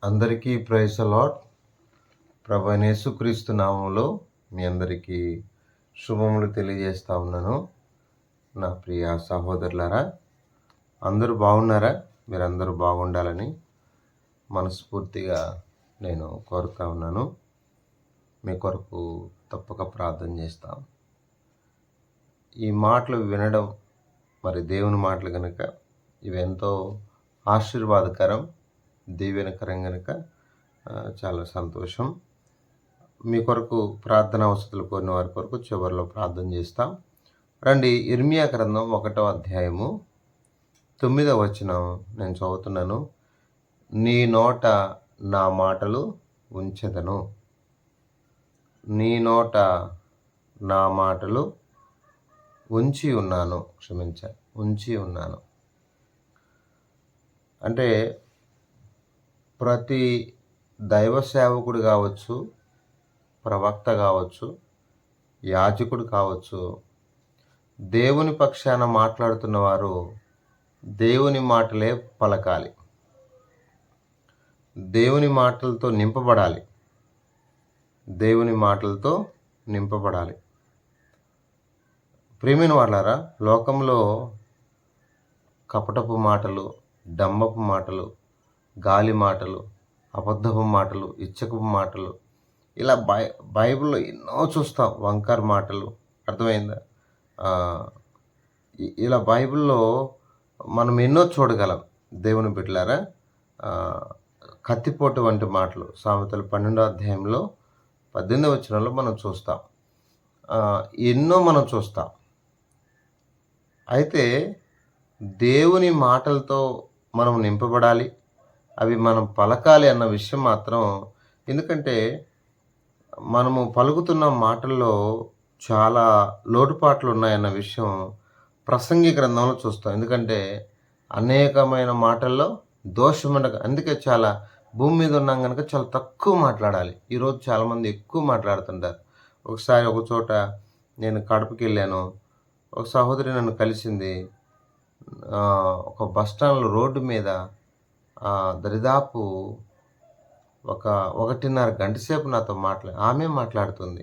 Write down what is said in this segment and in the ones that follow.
అందరికీ praise the lord. ప్రభు అయిన యేసుక్రీస్తు నామములో మీ అందరికీ శుభములు తెలియజేస్తా ఉన్నాను. నా ప్రియ సహోదరులారా, అందరూ బాగున్నారా? మీరందరూ బాగుండాలని మనస్ఫూర్తిగా నేను కోరుతా ఉన్నాను. మీ కొరకు తప్పక ప్రార్థన చేస్తాం. ఈ మాటలు వినడం, మరి దేవుని మాటలు కనుక ఇవి ఎంతో ఆశీర్వాదకరం, దీవెనకరం కనుక చాలా సంతోషం. మీ కొరకు ప్రార్థన అవసరాలు కోరిన వారి కొరకు చివరిలో ప్రార్థన చేస్తాం. రండి, ఇర్మియా గ్రంథం 1వ అధ్యాయము 9వ వచనం నేను చదువుతున్నాను. నీ నోట నా మాటలు ఉంచెదను, నీ నోట నా మాటలు ఉంచి ఉన్నాను. అంటే ప్రతి దైవ సేవకుడు కావచ్చు, ప్రవక్త కావచ్చు, యాజకుడు కావచ్చు, దేవుని పక్షాన మాట్లాడుతున్న వారు దేవుని మాటలే పలకాలి, దేవుని మాటలతో నింపబడాలి. ప్రియమైన వాళ్ళారా, లోకంలో కపటపు మాటలు, డంబపు మాటలు, గాలి మాటలు, అబద్ధపు మాటలు, ఇచ్చకపు మాటలు, ఇలా బైబిల్లో ఎన్నో చూస్తాం. వంకర మాటలు, అర్థమైందా? ఇలా బైబిల్లో మనం ఎన్నో చూడగలం. దేవుని బిడ్డలారా, కత్తిపోటు వంటి మాటలు సామెతలు 12వ అధ్యాయంలో 18వ వచనంలో మనం చూస్తాం. ఎన్నో మనం చూస్తాం. అయితే దేవుని మాటలతో మనం నింపబడాలి, అవి మనం పలకాలి అన్న విషయం మాత్రం, ఎందుకంటే మనము పలుకుతున్న మాటల్లో చాలా లోటుపాట్లు ఉన్నాయన్న విషయం ప్రసంగి గ్రంథంలో చూస్తాం. ఎందుకంటే అనేకమైన మాటల్లో దోషం ఉండక, అందుకే చాలా భూమి మీద ఉన్నాం కనుక చాలా తక్కువ మాట్లాడాలి. ఈరోజు చాలామంది ఎక్కువ మాట్లాడుతుంటారు. ఒకసారి ఒక చోట నేను కడపకి వెళ్ళాను. ఒక సహోదరి నన్ను కలిసింది. ఒక బస్టాండ్లో రోడ్డు మీద దరిదాపు 1.5 గంట సేపు నాతో ఆమె మాట్లాడుతుంది.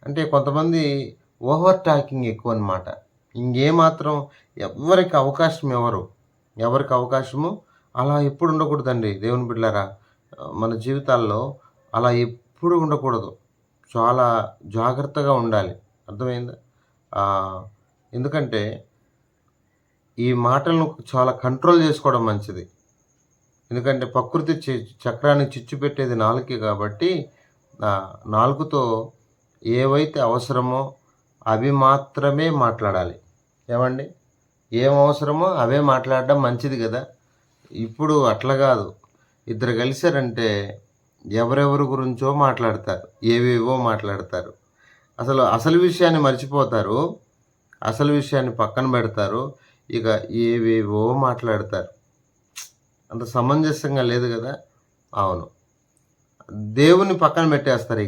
అంటే కొంతమంది ఓవర్ టాకింగ్ ఎక్కువ అన్నమాట. ఇంకేమాత్రం ఎవరికి అవకాశము అలా ఎప్పుడు ఉండకూడదండి. దేవుని బిడ్డలారా, మన జీవితాల్లో అలా ఎప్పుడు ఉండకూడదు. చాలా జాగ్రత్తగా ఉండాలి. అర్థమైందా? ఎందుకంటే ఈ మాటలను చాలా కంట్రోల్ చేసుకోవడం మంచిది. ఎందుకంటే ప్రకృతి చక్రాన్ని చిచ్చు పెట్టేది నాలుకే కాబట్టి నాలుకతో ఏవైతే అవసరమో అవి మాత్రమే మాట్లాడాలి. ఏమండి? ఏం అవసరమో అవే మాట్లాడడం మంచిది కదా. ఇప్పుడు అట్లా కాదు. ఇద్దరు కలిశారంటే ఎవరెవరి గురించో మాట్లాడతారు, ఏవేవో మాట్లాడతారు. అసలు విషయాన్ని మర్చిపోతారు, అసలు విషయాన్ని పక్కన పెడతారు, ఇక ఏవేవో మాట్లాడతారు. అంత సమంజసంగా లేదు కదా. అవును, దేవుని పక్కన పెట్టేస్తారు.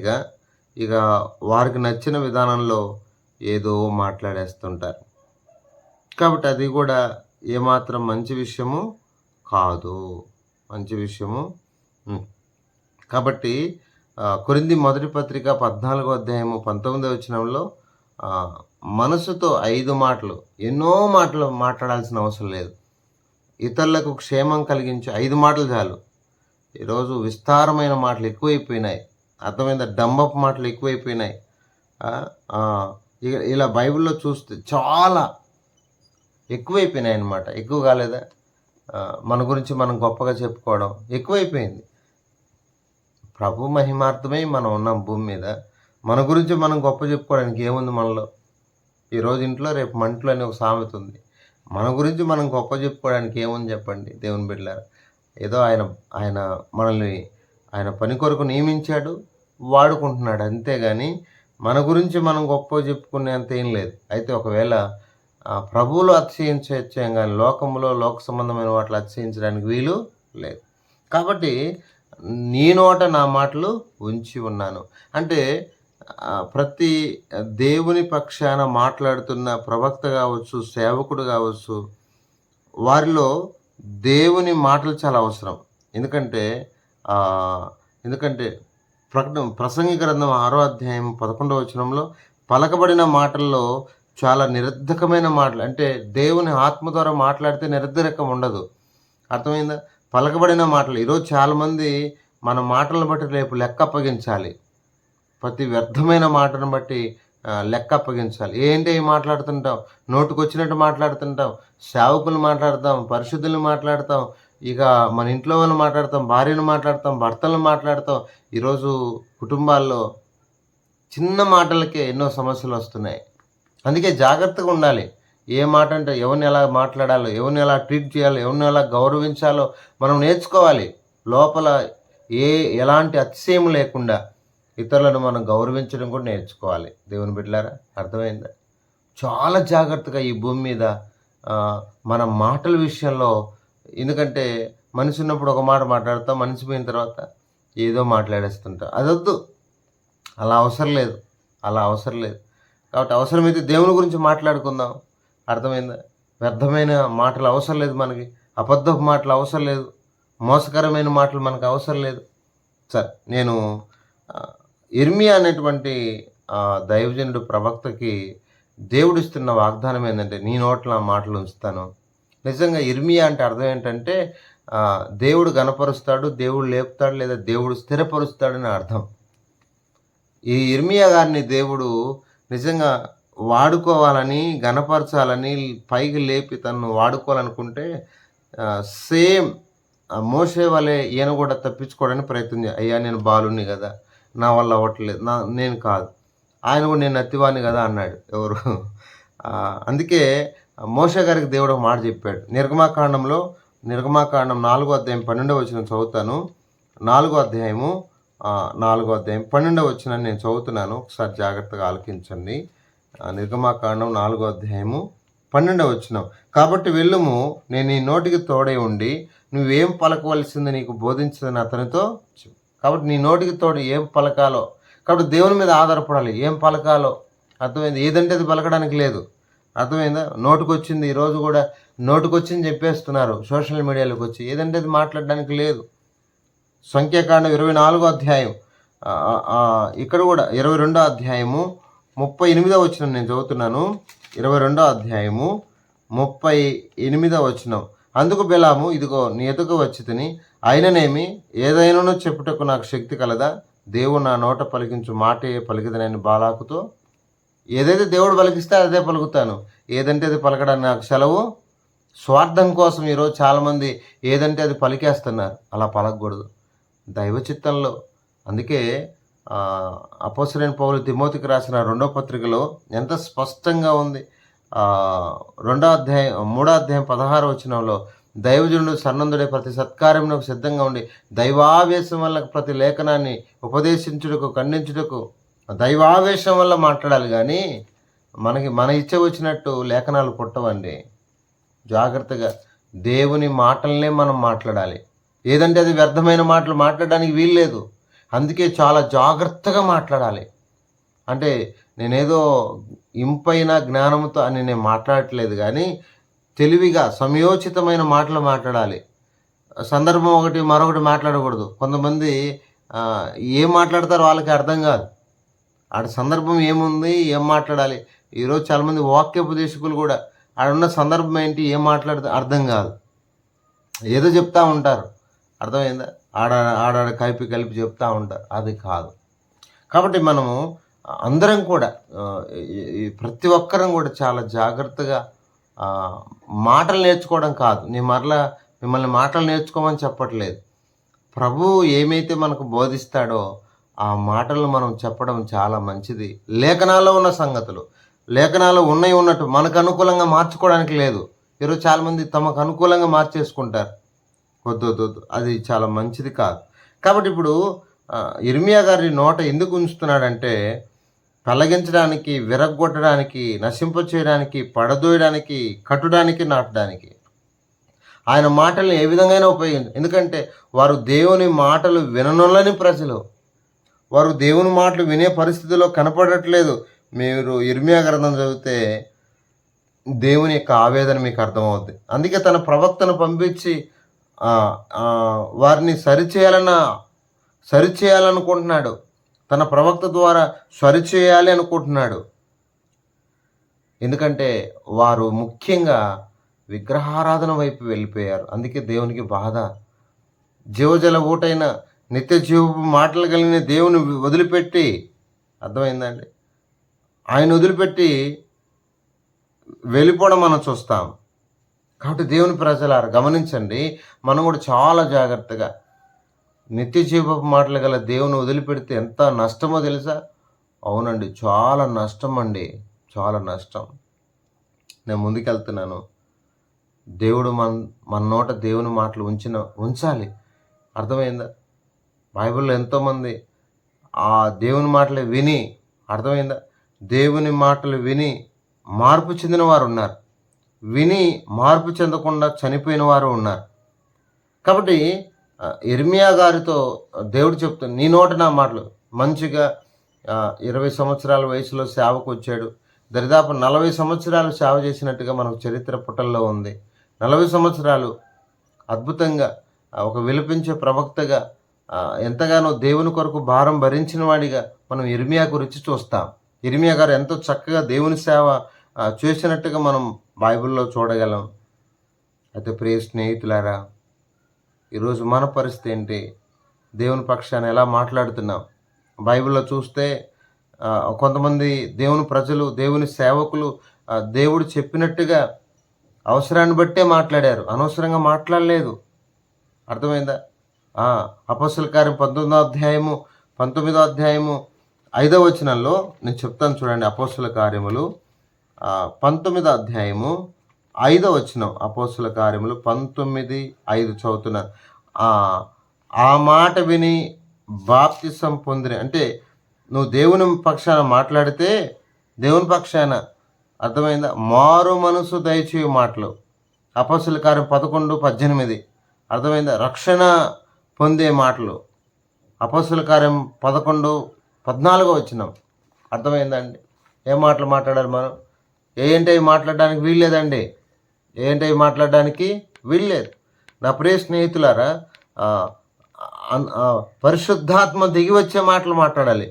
ఇక వారికి నచ్చిన విధానంలో ఏదో మాట్లాడేస్తుంటారు. కాబట్టి అది కూడా ఏమాత్రం మంచి విషయము కాదు. కాబట్టి కొరింథీ మొదటి పత్రిక 14వ అధ్యాయము 19వ వచనంలో మనసుతో 5 మాటలు, ఎన్నో మాటలు మాట్లాడాల్సిన అవసరం లేదు. ఇతరులకు క్షేమం కలిగించే 5 మాటలు చాలు. ఈరోజు విస్తారమైన మాటలు ఎక్కువైపోయినాయి. అర్థమైందా? డంబపు మాటలు ఎక్కువైపోయినాయి. ఇలా బైబిల్లో చూస్తే చాలా ఎక్కువైపోయినాయి అన్నమాట. ఎక్కువ కాలేదా? మన గురించి మనం గొప్పగా చెప్పుకోవడం ఎక్కువైపోయింది. ప్రభు మహిమార్థమై మనం ఉన్నాం భూమి మీద. మన గురించి మనం గొప్ప చెప్పుకోవడానికి ఏముంది మనలో? ఈరోజు ఇంట్లో రేపు మంటలో అనే ఒక సామెత ఉంది. మన గురించి మనం గొప్ప చెప్పుకోవడానికి ఏముంది చెప్పండి దేవుని బిడ్డలారా? ఏదో ఆయన మనల్ని ఆయన పని కొరకు నియమించాడు, వాడుకుంటున్నాడు, అంతేగాని మన గురించి మనం గొప్ప చెప్పుకునేంత ఏం లేదు. అయితే ఒకవేళ ప్రభువులో అతిశయించవచ్చాం, కానీ లోక సంబంధమైన వాటిలో అతిశయించడానికి వీలు లేదు. కాబట్టి నీ నోట నా మాటలు ఉంచి ఉన్నాను అంటే ప్రతి దేవుని పక్షాన మాట్లాడుతున్న ప్రవక్త కావచ్చు, సేవకుడు కావచ్చు, వారిలో దేవుని మాటలు చాలా అవసరం. ఎందుకంటే ఎందుకంటే ప్రసంగి గ్రంథం 6వ అధ్యాయం 11వ వచనంలో పలకబడిన మాటల్లో చాలా నిరర్ధకమైన మాటలు, అంటే దేవుని ఆత్మ ద్వారా మాట్లాడితే నిరర్ధకం ఉండదు. అర్థమైందా? పలకబడిన మాటలు. ఈరోజు చాలామంది మన మాటలను బట్టి రేపు లెక్క అప్పగించాలి. ప్రతి వ్యర్థమైన మాటను బట్టి లెక్క అప్పగించాలి. ఏంటి మాట్లాడుతుంటాం, నోటుకొచ్చినట్టు మాట్లాడుతుంటాం, సేవకులు మాట్లాడతాం, పరిశుద్ధులను మాట్లాడతాం, ఇక మన ఇంట్లో వాళ్ళు మాట్లాడతాం, భార్యను మాట్లాడతాం, భర్తలను మాట్లాడతాం. ఈరోజు కుటుంబాల్లో చిన్న మాటలకే ఎన్నో సమస్యలు వస్తున్నాయి. అందుకే జాగ్రత్తగా ఉండాలి. ఏ మాట అంటే ఎవరిని ఎలా మాట్లాడాలో, ఎవరిని ఎలా ట్రీట్ చేయాలో, ఎవరిని ఎలా గౌరవించాలో మనం నేర్చుకోవాలి. లోపల ఎలాంటి అతిశయం లేకుండా ఇతరులను మనం గౌరవించడం కూడా నేర్చుకోవాలి. దేవుని బిడ్డలారా, అర్థమైందా? చాలా జాగ్రత్తగా ఈ భూమి మీద మన మాటల విషయంలో, ఎందుకంటే మనిషి ఉన్నప్పుడు ఒక మాట మాట్లాడతాం, మనిషి పోయిన తర్వాత ఏదో మాట్లాడేస్తుంటాం. అదొద్దు, అలా అవసరం లేదు, అలా అవసరం లేదు. కాబట్టి అవసరమైతే దేవుని గురించి మాట్లాడుకుందాం. అర్థమైందా? వ్యర్థమైన మాటలు అవసరం లేదు మనకి, అబద్ధపు మాటలు అవసరం లేదు, మోసకరమైన మాటలు మనకు అవసరం లేదు. సరే, నేను ఇర్మియా అనేటువంటి దైవజనుడు ప్రవక్తకి దేవుడిస్తున్న వాగ్దానం ఏంటంటే, నీ నోట్ల మాటలు ఉంచుతాను. నిజంగా ఇర్మియా అంటే అర్థం ఏంటంటే దేవుడు గణపరుస్తాడు, దేవుడు లేపుతాడు, లేదా దేవుడు స్థిరపరుస్తాడని అర్థం. ఈ ఇర్మియా గారిని దేవుడు నిజంగా వాడుకోవాలని, గణపరచాలని, పైకి లేపి తను వాడుకోవాలనుకుంటే సేమ్ మోషే వలె ఈయన కూడా తప్పించుకోవడానికి ప్రయత్నం అయ్యా నేను బాలుని కదా, నా వల్ల అవ్వట్లేదు, నేను కాదు, ఆయన కూడా నేను అత్తివాణ్ణి కదా అన్నాడు. ఎవరు? అందుకే మోషే గారికి దేవుడు ఒక మాట చెప్పాడు. నిర్గమాకాండం 4వ అధ్యాయం 12వ వచనం చదువుతాను. 4వ అధ్యాయం 12వ వచనం నేను చదువుతున్నాను, ఒకసారి జాగ్రత్తగా ఆలకించండి. నిర్గమాకాండం 4వ అధ్యాయం 12వ వచనం. కాబట్టి వెళ్ళుము, నేను నీ నోటికి తోడై ఉండి నువ్వేం పలకవలసింది నీకు బోధించదని అతనితో. కాబట్టి నీ నోటికి తోడు ఏం పలకాలో, కాబట్టి దేవుని మీద ఆధారపడాలి. ఏం పలకాలో అర్థమైంది? ఏదంటే అది పలకడానికి లేదు. అర్థమైందా? నోటుకొచ్చింది, ఈరోజు కూడా నోటుకొచ్చింది చెప్పేస్తున్నారు సోషల్ మీడియాలోకి వచ్చి, ఏదంటే అది మాట్లాడడానికి లేదు. సంఖ్యాకాండం 24వ అధ్యాయం, ఇక్కడ కూడా 22వ అధ్యాయము 38వ వచనం నేను చదువుతున్నాను. 22వ అధ్యాయము 38వ వచనం. అందుకు బెలాము, ఇదిగో నీ ఎదుగు వచ్చి తిని, అయిననేమి ఏదైనానో చెప్పుటకు నాకు శక్తి కలదా? దేవుడు నా నోట పలికించు మాటే పలికిదనని బాలాకుతో. ఏదైతే దేవుడు పలికిస్తే అదే పలుకుతాను, ఏదంటే అది పలకడానికి నాకు సెలవు. స్వార్థం కోసం ఈరోజు చాలామంది ఏదంటే అది పలికేస్తున్నారు. అలా పలకకూడదు, దైవ చిత్తంలో. అందుకే అపోస్తలుడైన పౌలు తిమోతికి రాసిన 2వ పత్రికలో ఎంత స్పష్టంగా ఉంది. 3వ అధ్యాయం 16వ వచనంలో, దైవజనుడు సన్నందుడే ప్రతి సత్కార్యమునకు సిద్ధంగా ఉండి దైవావేశం వల్ల ప్రతి లేఖనాన్ని ఉపదేశించుటకు, ఖండించుటకు. దైవావేశం వల్ల మాట్లాడాలి, కానీ మన ఇచ్చ వచ్చినట్టు లేఖనాలు పుట్టవండి. జాగ్రత్తగా దేవుని మాటలనే మనం మాట్లాడాలి. ఏదంటే అది వ్యర్థమైన మాటలు మాట్లాడడానికి వీల్లేదు. అందుకే చాలా జాగ్రత్తగా మాట్లాడాలి. అంటే నేనేదో ఇంపైన జ్ఞానంతో అని నేను మాట్లాడట్లేదు, కానీ తెలివిగా సమయోచితమైన మాటలు మాట్లాడాలి. సందర్భం ఒకటి మరొకటి మాట్లాడకూడదు. కొంతమంది ఏం మాట్లాడతారో వాళ్ళకి అర్థం కాదు. ఆడ సందర్భం ఏముంది, ఏం మాట్లాడాలి. ఈరోజు చాలామంది వాక్యోపదేశకులు కూడా ఆడున్న సందర్భం ఏంటి, ఏం మాట్లాడితే అర్థం కాదు, ఏదో చెప్తా ఉంటారు. అర్థమైందా? ఆడాడ కలిపి చెప్తూ ఉంటారు, అది కాదు. కాబట్టి మనము అందరం కూడా ప్రతి ఒక్కరం కూడా చాలా జాగ్రత్తగా మాటలు నేర్చుకోవడం కాదు. నేను మిమ్మల్ని మాటలు నేర్చుకోమని చెప్పట్లేదు. ప్రభువు ఏమైతే మనకు బోధిస్తాడో ఆ మాటలను మనం చెప్పడం చాలా మంచిది. లేఖనాల్లో ఉన్న సంగతులు లేఖనాల్లో ఉన్నట్టు మనకు అనుకూలంగా మార్చుకోవడానికి లేదు. ఈరోజు చాలామంది తమకు అనుకూలంగా మార్చేసుకుంటారు. వద్దు, అది చాలా మంచిది కాదు. కాబట్టి ఇప్పుడు ఇర్మియా గారి నోట ఎందుకు ఉంచుతున్నాడంటే, తొలగించడానికి, విరగ్గొట్టడానికి, నశింపచేయడానికి, పడదోయడానికి, కట్టడానికి, నాటడానికి. ఆయన మాటల్ని ఏ విధంగా ఉపయోగించారు. ఎందుకంటే వారు దేవుని మాటలు విననొల్లని ప్రజలు, వారు దేవుని మాటలు వినే పరిస్థితిలో కనపడట్లేదు. మీరు ఇర్మియా గ్రంథం చదివితే దేవుని యొక్క ఆవేదన మీకు అర్థమవుద్ది. అందుకే తన ప్రవక్తను పంపించి వారిని సరిచేయాలనుకుంటున్నాడు. తన ప్రవక్త ద్వారా సరిచేయాలి అనుకుంటున్నాడు. ఎందుకంటే వారు ముఖ్యంగా విగ్రహారాధన వైపు వెళ్ళిపోయారు. అందుకే దేవునికి బాధ. జీవజల ఊటైన నిత్య జీవపు మాటలు కలిగిన దేవుని వదిలిపెట్టి, అర్థమైందండి, ఆయన వదిలిపెట్టి వెళ్ళిపోవడం మనం చూస్తాం. కాబట్టి దేవుని ప్రజలారా గమనించండి, మనం కూడా చాలా జాగ్రత్తగా నిత్య జీవపు మాటలు గల దేవుని వదిలిపెడితే ఎంత నష్టమో తెలుసా? అవునండి, చాలా నష్టం అండి, చాలా నష్టం. నేను ముందుకెళ్తున్నాను. దేవుడు మన నోట దేవుని మాటలు ఉంచాలి. అర్థమైందా? బైబిల్లో ఎంతోమంది ఆ దేవుని మాటలు విని, అర్థమైందా, దేవుని మాటలు విని మార్పు చెందిన వారు ఉన్నారు, విని మార్పు చెందకుండా చనిపోయిన వారు ఉన్నారు. కాబట్టి ఇర్మియా గారితో దేవుడు చెప్తాడు, నీ నోట నా మాటలు. మంచిగా 20 సంవత్సరాల వయసులో సేవకు వచ్చాడు. దరిదాపు 40 సంవత్సరాలు సేవ చేసినట్టుగా మనకు చరిత్ర పుటల్లో ఉంది. 40 సంవత్సరాలు అద్భుతంగా ఒక విలపించే ప్రవక్తగా, ఎంతగానో దేవుని కొరకు భారం భరించిన వాడిగా మనం ఇర్మియా గురించి చూస్తాం. ఇర్మియా గారు ఎంతో చక్కగా దేవుని సేవ చేసినట్టుగా మనం బైబిల్లో చూడగలం. అయితే ప్రియ స్నేహితులారా, ఈరోజు మన పరిస్థితి ఏంటి? దేవుని పక్షాన ఎలా మాట్లాడుతున్నాం? బైబిల్లో చూస్తే కొంతమంది దేవుని ప్రజలు, దేవుని సేవకులు దేవుడు చెప్పినట్టుగా అవసరాన్ని బట్టే మాట్లాడారు, అనవసరంగా మాట్లాడలేదు. అర్థమైందా? అపోస్తల కార్యం 19వ అధ్యాయము 5వ వచనంలో నేను చెప్తాను చూడండి. అపోస్తల కార్యములు 19వ అధ్యాయము 5వ వచనం. అపోస్తల కార్యములు 19:5 చదువుతున్నా. ఆ మాట విని బాప్తిసం పొందిన, అంటే నువ్వు దేవుని పక్షాన మాట్లాడితే, దేవుని పక్షాన, అర్థమైందా, మారు మనసు దయచేయ మాటలు. అపోస్తల కార్యం 11:18 అర్థమైందా, రక్షణ పొందే మాటలు. అపోస్తల కార్యం 11:14 వచనం. అర్థమైందండి? ఏ మాటలు మాట్లాడాలి మనం? ఏంటవి మాట్లాడడానికి వీల్లేదండి, ఏంటవి మాట్లాడడానికి వీల్లేదు. నా ప్రియ స్నేహితులారా, పరిశుద్ధాత్మ దిగి వచ్చే మాటలు మాట్లాడాలి.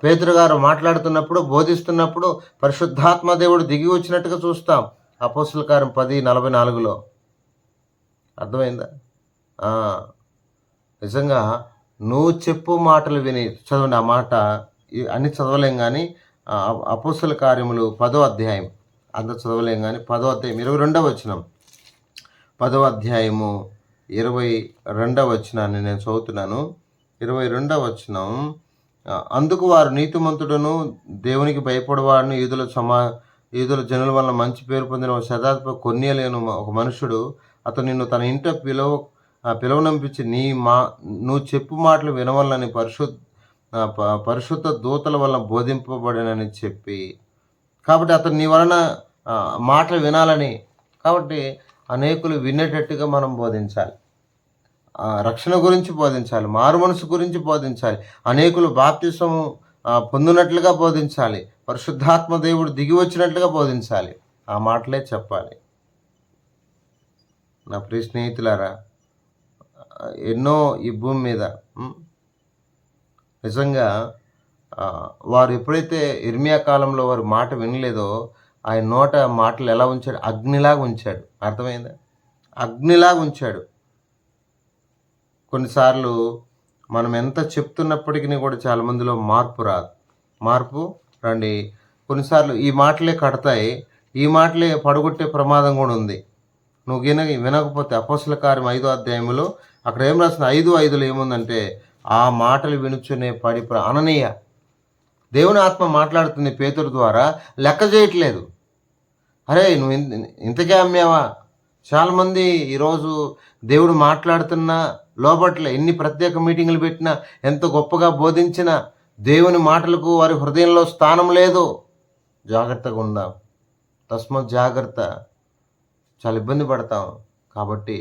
పేతురు గారు మాట్లాడుతున్నప్పుడు, బోధిస్తున్నప్పుడు పరిశుద్ధాత్మ దేవుడు దిగి వచ్చినట్టుగా చూస్తాం అపోస్తల కార్యం 10:44. అర్థమైందా? నిజంగా నువ్వు చెప్పు మాటలు విని, చదవండి ఆ మాట, అన్ని చదవలేం కానీ అపోస్తల కార్యములు 10వ అధ్యాయం అంత చదవలేం కానీ 10వ అధ్యాయం 22వ వచనం, 10వ అధ్యాయము 22వ వచనాన్ని నేను చదువుతున్నాను. 22వ వచనం. అందుకు వారు నీతిమంతుడును దేవునికి భయపడేవాడును యూదుల జనుల వలన మంచి పేరు పొందిన ఒక శతాధిపతి కొర్నేలియను ఒక మనుషుడు, అతను నిన్ను తన ఇంట పిలువనంపించి నువ్వు చెప్పు మాటలు వినవలనని పరిశుద్ధ దూతల వలన బోధింపబడినని చెప్పి, కాబట్టి అతను నీ వలన మాటలు వినాలని, కాబట్టి అనేకులు వినేటట్టుగా మనం బోధించాలి. రక్షణ గురించి బోధించాలి, మారు మనసు గురించి బోధించాలి, అనేకులు బాప్తిసము పొందినట్లుగా బోధించాలి, పరిశుద్ధాత్మ దేవుడు దిగి వచ్చినట్లుగా బోధించాలి. ఆ మాటలే చెప్పాలి. నా ప్రియ స్నేహితులారా, ఎన్నో ఈ భూమి మీద నిజంగా వారు ఎప్పుడైతే ఇర్మియా కాలంలో వారు మాట వినలేదో, ఆయన నోట మాటలు ఎలా ఉంచాడు? అగ్నిలాగా ఉంచాడు. అర్థమైందా? అగ్నిలాగా ఉంచాడు. కొన్నిసార్లు మనం ఎంత చెప్తున్నప్పటికీ కూడా చాలామందిలో మార్పు రండి. కొన్నిసార్లు ఈ మాటలే కడతాయి, ఈ మాటలే పడగొట్టే ప్రమాదం కూడా ఉంది. నువ్వు వినకపోతే అపోస్తల కార్యం 5వ అధ్యాయంలో అక్కడ ఏం రాసిన 5:5లో ఏముందంటే, ఆ మాటలు వినుచునే అననీయ, దేవుని ఆత్మ మాట్లాడుతుంది పేతురు ద్వారా, లెక్క చేయట్లేదు. అరే నువ్వు ఇంతకే అమ్మావా? చాలామంది ఈరోజు దేవుడు మాట్లాడుతున్నా లోబట్లే, ఎన్ని ప్రత్యేక మీటింగులు పెట్టినా, ఎంత గొప్పగా బోధించినా దేవుని మాటలకు వారి హృదయంలో స్థానం లేదు. జాగ్రత్తగా ఉందాం. తస్మాత్ జాగ్రత్త. చాలా ఇబ్బంది పడతాం. కాబట్టి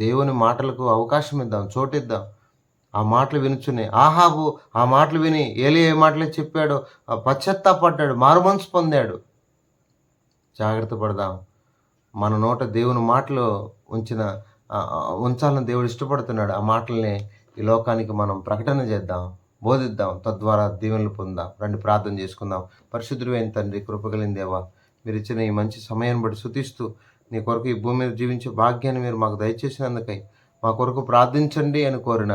దేవుని మాటలకు అవకాశం ఇద్దాం, చోటిద్దాం. ఆ మాటలు వినుచునే ఆహాబు ఆ మాటలు విని ఏలియా ఏ మాటలు చెప్పాడో పశ్చాత్తాపడ్డాడు, మారుమనసు పొందాడు. జాగ్రత్త పడదాం. మన నోట దేవుని మాటలు ఉంచిన ఉంచాలని దేవుడు ఇష్టపడుతున్నాడు. ఆ మాటల్ని ఈ లోకానికి మనం ప్రకటన చేద్దాం, బోధిద్దాం, తద్వారా దీవెనలు పొందాం. రండి ప్రార్థన చేసుకుందాం. పరిశుద్ధుడైన తండ్రి, కృపగలిగిన దేవా, మీరు ఇచ్చిన ఈ మంచి సమయాన్ని బట్టి స్తుతిస్తూ, నీ కొరకు ఈ భూమి మీద జీవించే భాగ్యాన్ని మీరు మాకు దయచేసినందుకై మా కొరకు ప్రార్థించండి అని కోరిన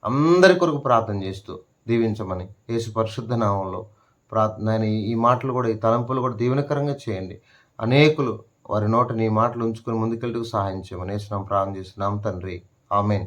అందరి కొరకు ప్రార్థన చేస్తూ దీవించమని యేసు పరిశుద్ధ నామంలో ప్రార్థన. ఈ మాటలు కూడా, ఈ తలంపులు కూడా దీవెనకరంగా చేయండి. అనేకులు వారి నోట నీ మాటలు ఉంచుకొని ముందుకెళ్ళటకు సహాయం చేయమని యేసునామమున ప్రార్థన చేస్తున్నాం తండ్రి. ఆమేన్.